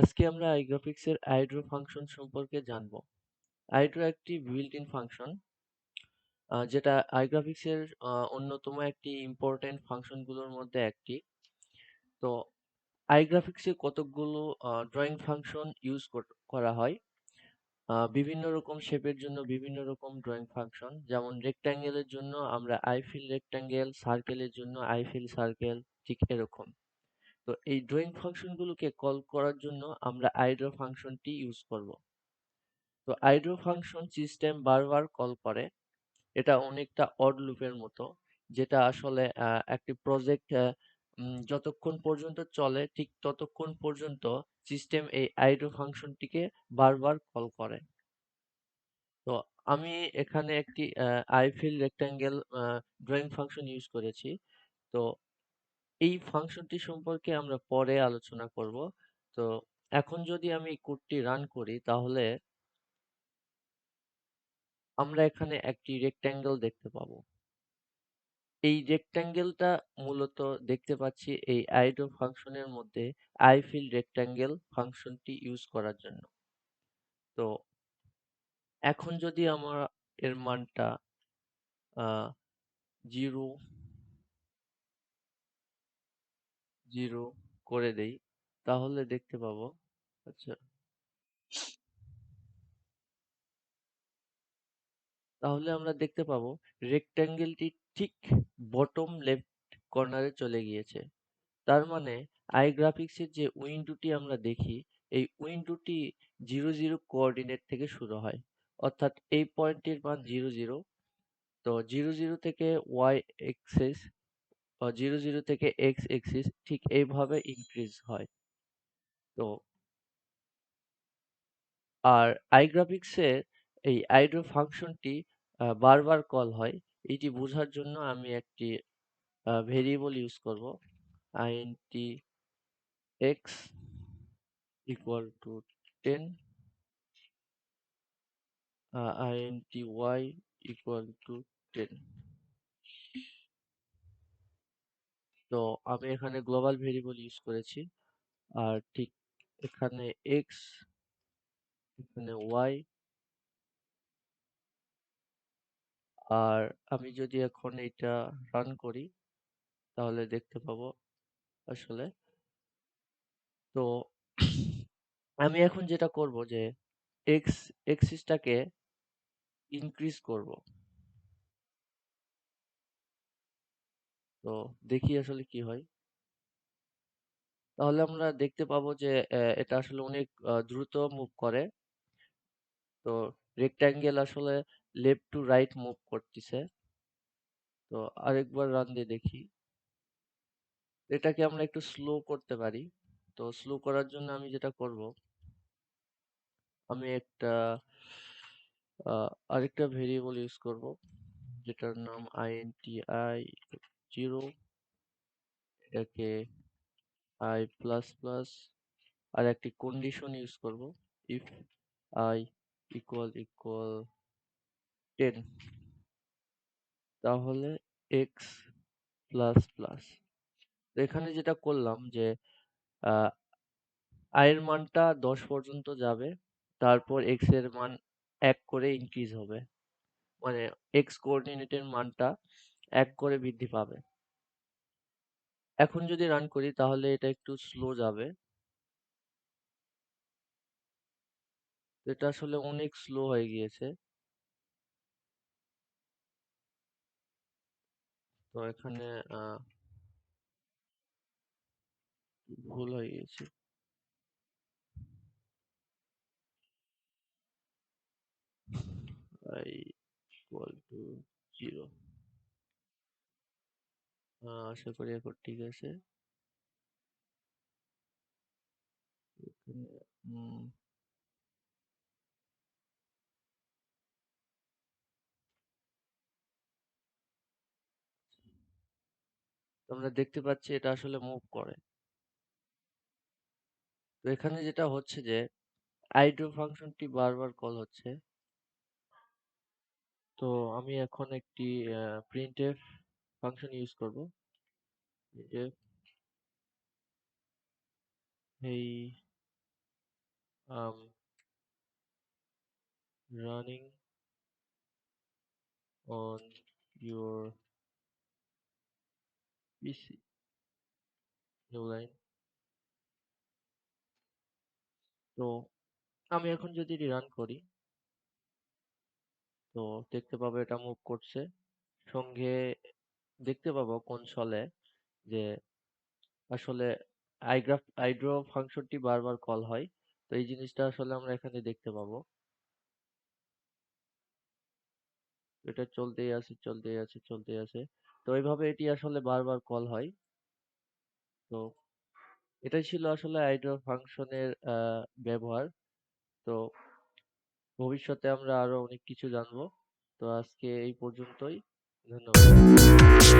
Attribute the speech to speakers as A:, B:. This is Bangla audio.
A: আজকে আমরা iGraphics এর iDraw ফাংশন সম্পর্কে জানব। iDraw একটি built-in ফাংশন যেটা iGraphics এর অন্যতম একটি ইম্পর্টেন্ট ফাংশনগুলোর মধ্যে একটি। তো iGraphics এ কতকগুলো ড্রয়িং ফাংশন ইউজ করা হয়। বিভিন্ন রকম শেপের জন্য বিভিন্ন রকম ড্রয়িং ফাংশন, যেমন রেক্ট্যাঙ্গেলের জন্য আমরা iFill রেক্ট্যাঙ্গেল, সার্কেলের জন্য iFill সার্কেল, ঠিক এরকম। তো এই ড্রয়িং ফাংশনগুলোকে কল করার জন্য আমরা iDraw ফাংশনটি ইউজ করব। তো iDraw ফাংশন সিস্টেম বারবার কল করে। এটা অনেকটা অড লুপের মতো, যেটা আসলে একটি প্রজেক্ট যতক্ষণ পর্যন্ত চলে ঠিক ততক্ষণ পর্যন্ত সিস্টেম এই iDraw ফাংশনটিকে বারবার কল করে। তো আমি এখানে একটি iFill rectangle drawing function use করেছি। তো এই ফাংশনটি সম্পর্কে আমরা পরে আলোচনা করব। তো এখন যদি আমি কোডটি রান করি, তাহলে আমরা এখানে একটি রেক্ট্যাঙ্গেল দেখতে পাবো। এই রেক্ট্যাঙ্গেলটা মূলত দেখতে পাচ্ছি এই iDraw ফাংশনের মধ্যে iFill রেক্ট্যাঙ্গেল ফাংশনটি ইউজ করার জন্য। তো এখন যদি আমরা এর মানটা 0 0 করে দেই, তাহলে দেখতে পাবো। আচ্ছা, তাহলে আমরা দেখতে পাবো রেক্ট্যাঙ্গেলটি ঠিক বটম লেফট কর্নারে চলে গিয়েছে। তার মানে iGraphics এর যে উইন্ডোটি আমরা দেখি, এই উইন্ডোটি 00 কোঅর্ডিনেট থেকে শুরু হয়। অর্থাৎ এই পয়েন্টের মান 00। তো 00 থেকে y এক্সিস, 00 থেকে x এক্সিস ঠিক এইভাবে ইনক্রিজ হয়। তো আর iGraphics এর এই iDraw ফাংশনটি বারবার কল হয়। এটি বোঝার জন্য আমি একটি ভেরিয়েবল ইউজ করব, int x equal to 10, int y equal to 10। তো আমি এখানে গ্লোবাল ভেরিয়েবল ইউজ করেছি। আর ঠিক এখানে x, এখানে y। আর আমি যদি এখন এটা রান করি, তাহলে দেখতে পাবো আসলে। তো আমি এখন যেটা করব যে x এক্সিসটাকে ইনক্রিজ করব। তো দেখি আসলে কি হয়। তাহলে আমরা দেখতে পাবো যে এটা আসলে অনেক দ্রুত মুভ করে। তো রেক্ট্যাঙ্গেল আসলে লেফট টু রাইট মুভ করতেছে। তো আরেকবার রান দিয়ে দেখি। এটাকে আমরা একটু স্লো করতে পারি। তো স্লো করার জন্য আমি যেটা করব, আমি একটা আরেকটা ভেরিয়েবল ইউজ করব, যেটার নাম int i0, এটাকে i প্লাস প্লাস, আর একটি কন্ডিশন ইউজ করব, if i ইকুয়াল 10, তাহলে x প্লাস প্লাস। এখানে যেটা করলাম যে আহ i এর মানটা 10 পর্যন্ত যাবে, তারপর x এর মান 1 করে ইনক্রিজ হবে, মানে x কোঅর্ডিনেটের মানটা 1 করে বৃদ্ধি পাবে। এখন যদি রান করি, তাহলে এটা একটু স্লো যাবে। এটা আসলে অনেক স্লো হয়ে গিয়েছে। তো এখানে আহ ভুল হয়ে গেছে। i equal to 0। আশা করি এখন ঠিক আছে। এখানে আমরা দেখতে পাচ্ছি এটা আসলে মুভ করে। তো এখানে যেটা হচ্ছে যে iDraw ফাংশনটি বারবার কল হচ্ছে। তো আমি এখন একটি printf ফাংশন ইউজ করব। printf, এই um, running on your PC. New line. তো আমি এখন যদি রান করি, তো দেখতে পাবো এটা মুভ করছে। সঙ্গে দেখতে পাবো কনসোলে যে আসলে iDraw ফাংশনটি বারবার কল হয়। তো এই জিনিসটা আসলে আমরা এখানে দেখতে পাবো। এটা চলতেই আছে, চলতেই আছে, চলতেই আছে। তো এইভাবে এটি আসলে বারবার কল হয়। তো এটাই ছিল আসলে iDraw ফাংশনের ব্যবহার। তো ভবিষ্যতে আমরা আরো অনেক কিছু জানবো। তো আজকে এই পর্যন্তই। ধন্যবাদ।